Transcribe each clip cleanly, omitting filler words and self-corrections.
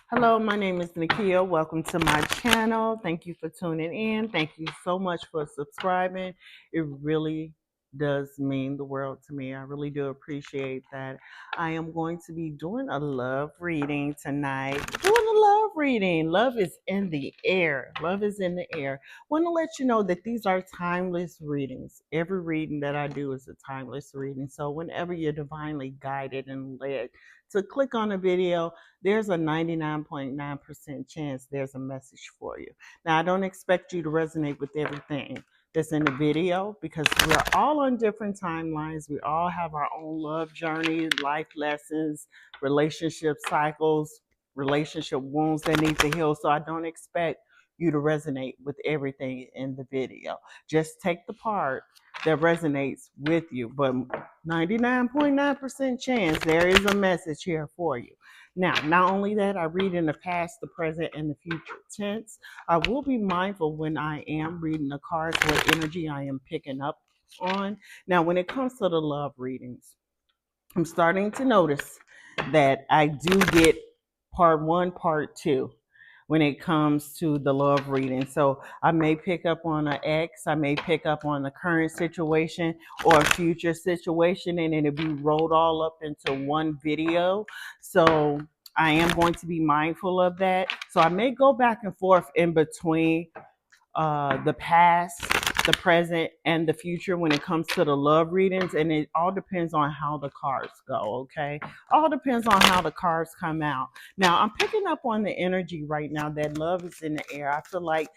Hello, my name is Nakia. Welcome to my channel. Thank you for tuning in. Thank you so much for subscribing. It really does mean the world to me. I really do appreciate that. I am going to be doing a love reading tonight. Doing a love reading. Love is in the air. Love is in the air. Want to let you know that these are timeless readings. Every reading that I do is a timeless reading. So whenever you're divinely guided and led to click on a video, there's a 99.9% chance there's a message for you. Now, I don't expect you to resonate with everything that's in the video because we're all on different timelines. We all have our own love journey, life lessons, relationship cycles, relationship wounds that need to heal. So I don't expect you to resonate with everything in the video. Just take the part that resonates with you, but 99.9% chance there is a message here for you. Now, not only that, I read in the past, the present, and the future tense. I will be mindful when I am reading the cards what energy I am picking up on. Now, when it comes to the love readings, I'm starting to notice that I do get part one, part two when it comes to the love reading. So I may pick up on an ex, I may pick up on the current situation or a future situation, and it'll be rolled all up into one video. So I am going to be mindful of that. So I may go back and forth in between the past, the present, and the future when it comes to the love readings, and it all depends on how the cards go. Okay, all depends on how the cards come out. Now, I'm picking up on the energy right now that love is in the air. I feel like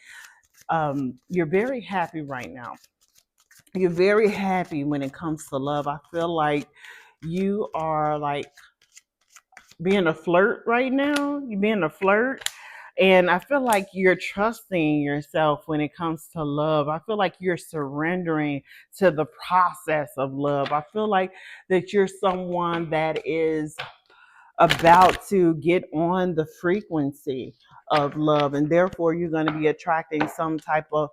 you're very happy right now. You're very happy when it comes to love. I feel like you are like being a flirt right now. You're being a flirt. And I feel like you're trusting yourself when it comes to love. I feel like you're surrendering to the process of love. I feel like that you're someone that is about to get on the frequency of love, and therefore you're going to be attracting some type of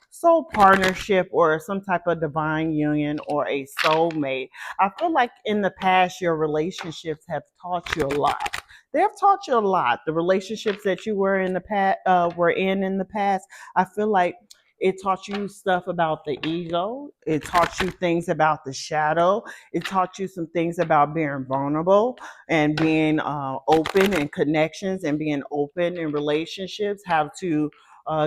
soul partnership or some type of divine union or a soulmate. I feel like in the past your relationships have taught you a lot. They have taught you a lot. The relationships that you were in the past were in the past, I feel like it taught you stuff about the ego. It taught you things about the shadow. It taught you some things about being vulnerable and being open in connections and being open in relationships, how to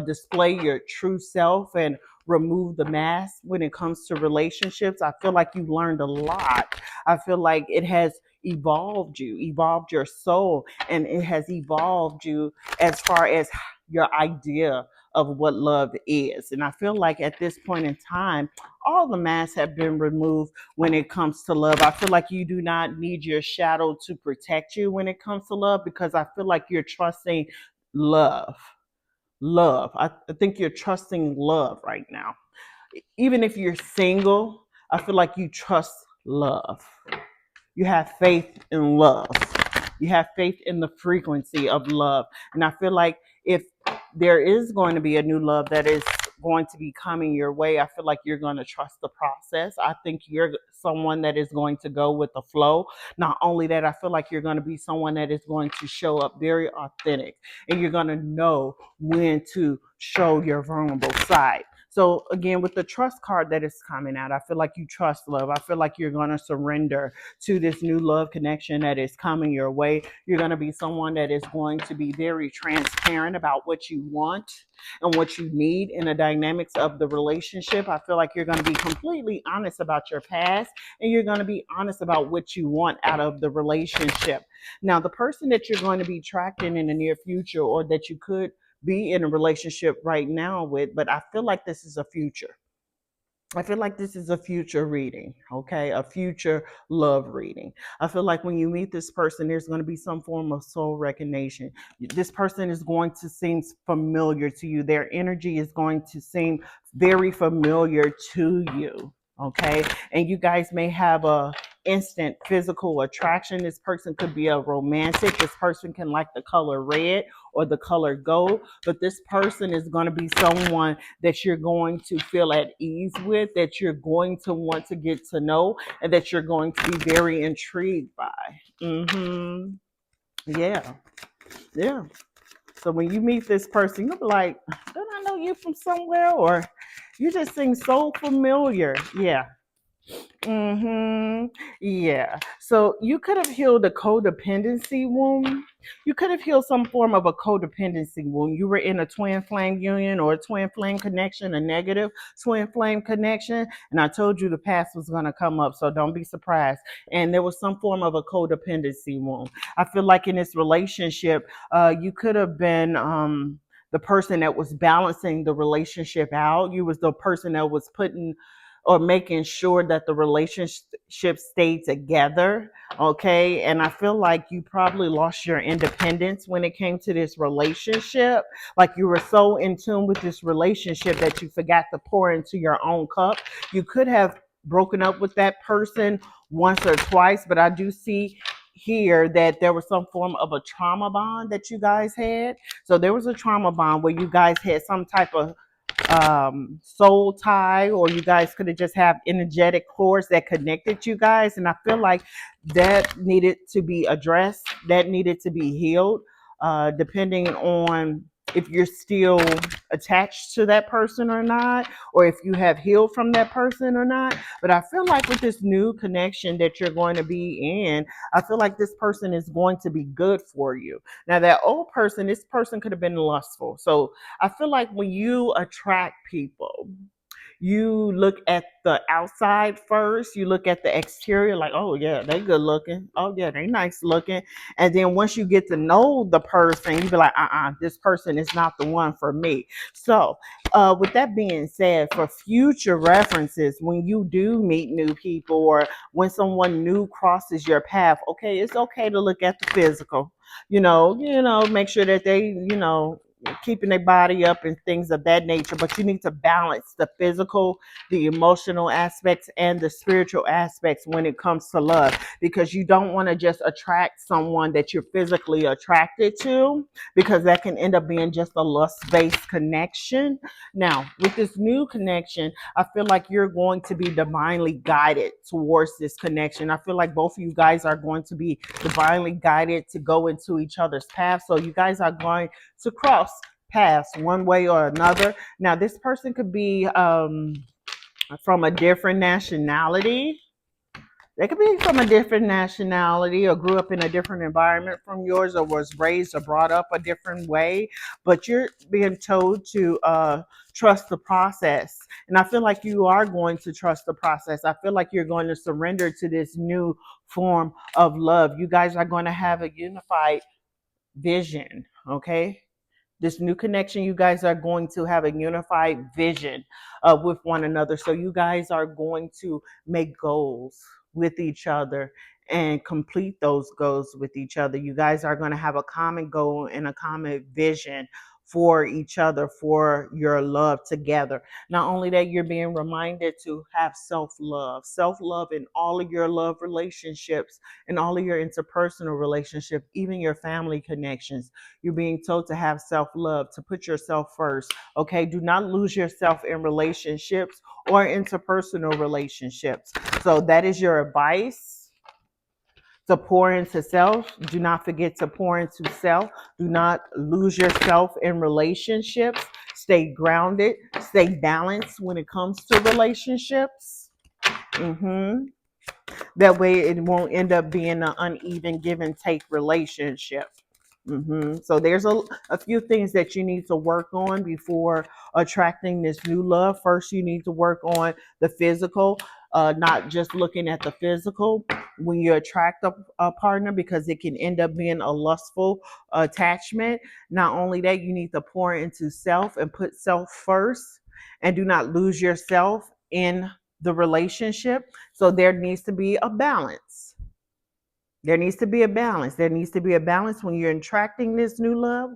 display your true self and remove the mask when it comes to relationships. I feel like you've learned a lot. I feel like it has evolved you, evolved your soul, and it has evolved you as far as your idea of what love is. And I feel like at this point in time, all the masks have been removed when it comes to love. I feel like you do not need your shadow to protect you when it comes to love because I feel like you're trusting love. Love. I think you're trusting love right now. Even if you're single, I feel like you trust love. You have faith in love. You have faith in the frequency of love. And I feel like if there is going to be a new love that is going to be coming your way, I feel like you're going to trust the process. I think you're someone that is going to go with the flow. Not only that, I feel like you're going to be someone that is going to show up very authentic, and you're going to know when to show your vulnerable side. So again, with the trust card that is coming out, I feel like you trust love. I feel like you're going to surrender to this new love connection that is coming your way. You're going to be someone that is going to be very transparent about what you want and what you need in the dynamics of the relationship. I feel like you're going to be completely honest about your past, and you're going to be honest about what you want out of the relationship. Now, the person that you're going to be attracting in the near future, or that you could be in a relationship right now with, but I feel like this is a future. I feel like this is a future reading, okay? A future love reading. I feel like when you meet this person, there's going to be some form of soul recognition. This person is going to seem familiar to you. Their energy is going to seem very familiar to you, okay? And you guys may have a instant physical attraction. This person could be a romantic. This person can like the color red or the color gold, but this person is going to be someone that you're going to feel at ease with, that you're going to want to get to know, and that you're going to be very intrigued by. Yeah. Yeah. So when you meet this person, you'll be like, don't I know you from somewhere? Or you just seem so familiar. Yeah. Mm-hmm. Yeah. So you could have healed a codependency wound. You could have healed some form of a codependency wound. You were in a twin flame union or a twin flame connection, a negative twin flame connection. And I told you the past was going to come up, so don't be surprised. And there was some form of a codependency wound. I feel like in this relationship, you could have been the person that was balancing the relationship out. You was the person that was putting or making sure that the relationship stayed together. Okay. And I feel like you probably lost your independence when it came to this relationship. Like you were so in tune with this relationship that you forgot to pour into your own cup. You could have broken up with that person once or twice, but I do see here that there was some form of a trauma bond that you guys had. So there was a trauma bond where you guys had some type of soul tie, or you guys could have just have energetic cords that connected you guys. And I feel like that needed to be addressed, that needed to be healed, depending on if you're still attached to that person or not, or if you have healed from that person or not. But I feel like with this new connection that you're going to be in, I feel like this person is going to be good for you. Now that old person, this person could have been lustful. So I feel like when you attract people, you look at the outside first. You look at the exterior, like, oh yeah, they good looking. Oh yeah, they nice looking. And then once you get to know the person, you be like, this person is not the one for me. So, with that being said, for future references, when you do meet new people or when someone new crosses your path, okay, it's okay to look at the physical. Make sure that they, keeping their body up and things of that nature, but you need to balance the physical, the emotional aspects, and the spiritual aspects when it comes to love, because you don't want to just attract someone that you're physically attracted to, because that can end up being just a lust-based connection. Now with this new connection, I feel like you're going to be divinely guided towards this connection. I feel like both of you guys are going to be divinely guided to go into each other's path, so you guys are going to cross paths one way or another. Now, this person could be from a different nationality. They could be from a different nationality or grew up in a different environment from yours, or was raised or brought up a different way. But you're being told to trust the process. And I feel like you are going to trust the process. I feel like you're going to surrender to this new form of love. You guys are going to have a unified vision. Okay. This new connection, you guys are going to have a unified vision with one another. So you guys are going to make goals with each other and complete those goals with each other. You guys are going to have a common goal and a common vision for each other, for your love together. Not only that, you're being reminded to have self-love in all of your love relationships and all of your interpersonal relationships, even your family connections. You're being told to have self-love, to put yourself first. Okay, do not lose yourself in relationships or interpersonal relationships. So that is your advice, to pour into self. Do not forget to pour into self. Do not lose yourself in relationships. Stay grounded, stay balanced when it comes to relationships. That way it won't end up being an uneven give and take relationship. So there's a few things that you need to work on before attracting this new love. First, you need to work on the physical, not just looking at the physical when you attract a partner, because it can end up being a lustful attachment. Not only that, you need to pour into self and put self first, and do not lose yourself in the relationship. So there needs to be a balance. There needs to be a balance. There needs to be a balance when you're attracting this new love,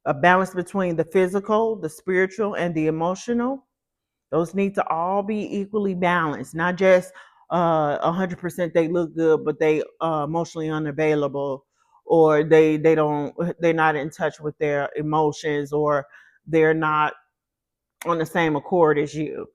a balance between the physical, the spiritual, and the emotional. Those need to all be equally balanced, not just 100% they look good, but they emotionally unavailable, or they're not in touch with their emotions, or they're not on the same accord as you.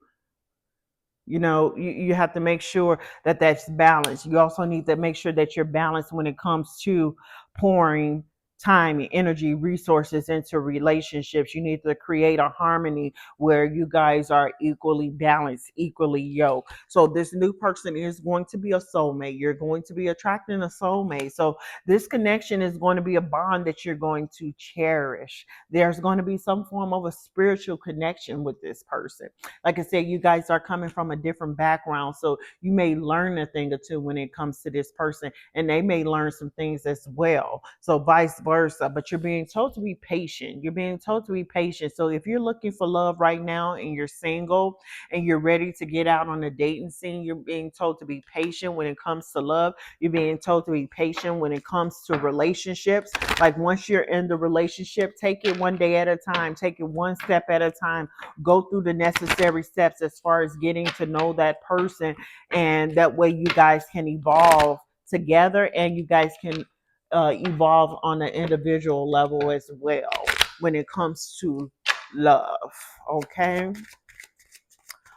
You have to make sure that that's balanced. You also need to make sure that you're balanced when it comes to pouring time and energy, resources into relationships. You need to create a harmony where you guys are equally balanced, equally yoked. So this new person is going to be a soulmate. You're going to be attracting a soulmate. So this connection is going to be a bond that you're going to cherish. There's going to be some form of a spiritual connection with this person. Like I said, you guys are coming from a different background, so you may learn a thing or two when it comes to this person, and they may learn some things as well. So vice versa. But you're being told to be patient. You're being told to be patient. So if you're looking for love right now and you're single and you're ready to get out on the dating scene, you're being told to be patient when it comes to love. You're being told to be patient when it comes to relationships. Like once you're in the relationship, take it one day at a time. Take it one step at a time. Go through the necessary steps as far as getting to know that person. And that way you guys can evolve together, and you guys can evolve on an individual level as well when it comes to love. Okay.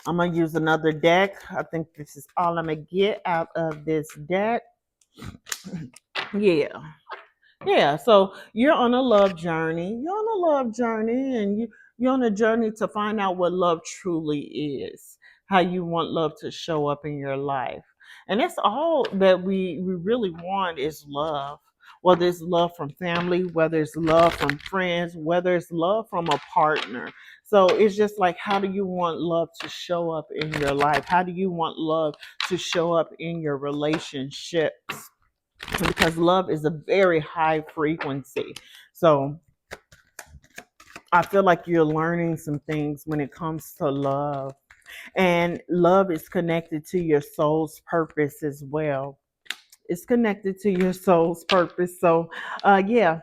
I'm going to use another deck. I think this is all I'm going to get out of this deck. Yeah. Yeah, so you're on a love journey. You're on a love journey, and you're on a journey to find out what love truly is, how you want love to show up in your life. And that's all that we really want is love. Whether it's love from family, whether it's love from friends, whether it's love from a partner. So it's just like, how do you want love to show up in your life? How do you want love to show up in your relationships? Because love is a very high frequency. So I feel like you're learning some things when it comes to love. And love is connected to your soul's purpose as well. It's connected to your soul's purpose. So, yeah,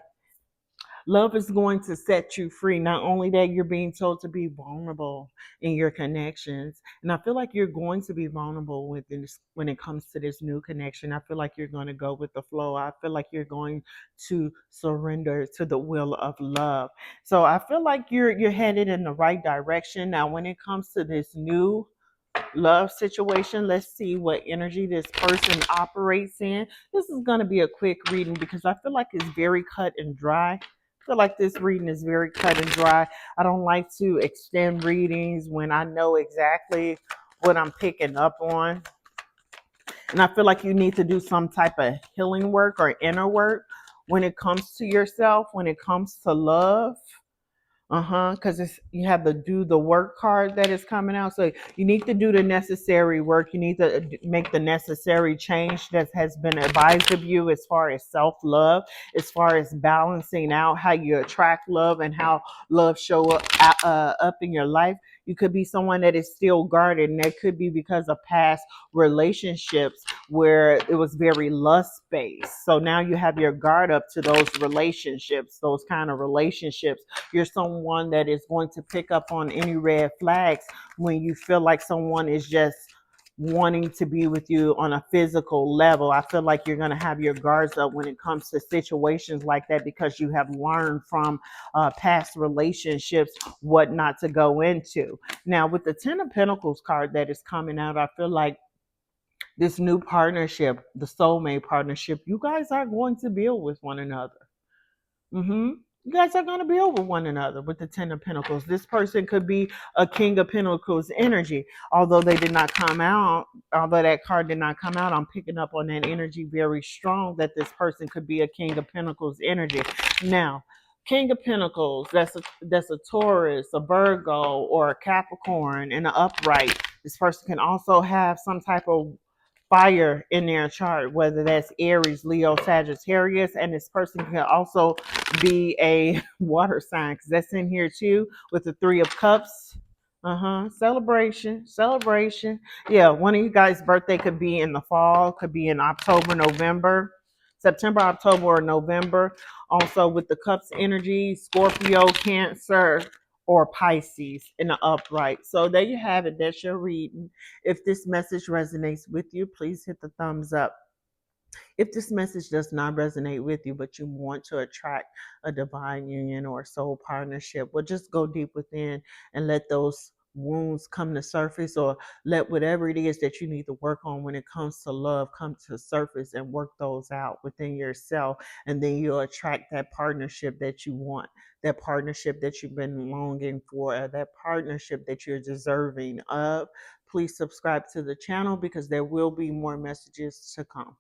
love is going to set you free. Not only that, you're being told to be vulnerable in your connections. And I feel like you're going to be vulnerable with this when it comes to this new connection. I feel like you're going to go with the flow. I feel like you're going to surrender to the will of love. So I feel like you're headed in the right direction. Now, when it comes to this new love situation, let's see what energy this person operates in. This is going to be a quick reading because I feel like it's very cut and dry. I feel like this reading is very cut and dry. I don't like to extend readings when I know exactly what I'm picking up on. And I feel like you need to do some type of healing work or inner work when it comes to yourself, when it comes to love. Because it's you have the do the work card that is coming out. So you need to do the necessary work. You need to make the necessary change that has been advised of you as far as self-love, as far as balancing out how you attract love and how love show up up in your life. You could be someone that is still guarded, and that could be because of past relationships where it was very lust based. So now you have your guard up to those relationships, those kind of relationships. You're someone that is going to pick up on any red flags when you feel like someone is just wanting to be with you on a physical level. I feel like you're going to have your guards up when it comes to situations like that because you have learned from past relationships what not to go into. Now, with the Ten of Pentacles card that is coming out, I feel like this new partnership, the soulmate partnership, you guys are going to build with one another. Mm-hmm. You guys are going to build with one another with the Ten of Pentacles. This person could be a King of Pentacles energy. Although they did not come out, although that card did not come out, I'm picking up on that energy very strong that this person could be a King of Pentacles energy. Now, King of Pentacles, that's a Taurus, a Virgo, or a Capricorn in the upright. This person can also have some type of fire in their chart, whether that's Aries, Leo, Sagittarius, and this person can also be a water sign because that's in here too with the Three of Cups. Celebration, celebration. Yeah, one of you guys' birthday could be in the fall, could be in October, November, September, October, or November. Also with the Cups energy, Scorpio, Cancer, or Pisces in the upright. So there you have it. That's your reading. If this message resonates with you, please hit the thumbs up. If this message does not resonate with you, but you want to attract a divine union or a soul partnership, well, just go deep within and let those wounds come to surface, or let whatever it is that you need to work on when it comes to love come to surface, and work those out within yourself. And then you'll attract that partnership that you want, that partnership that you've been longing for, that partnership that you're deserving of. Please subscribe to the channel because there will be more messages to come.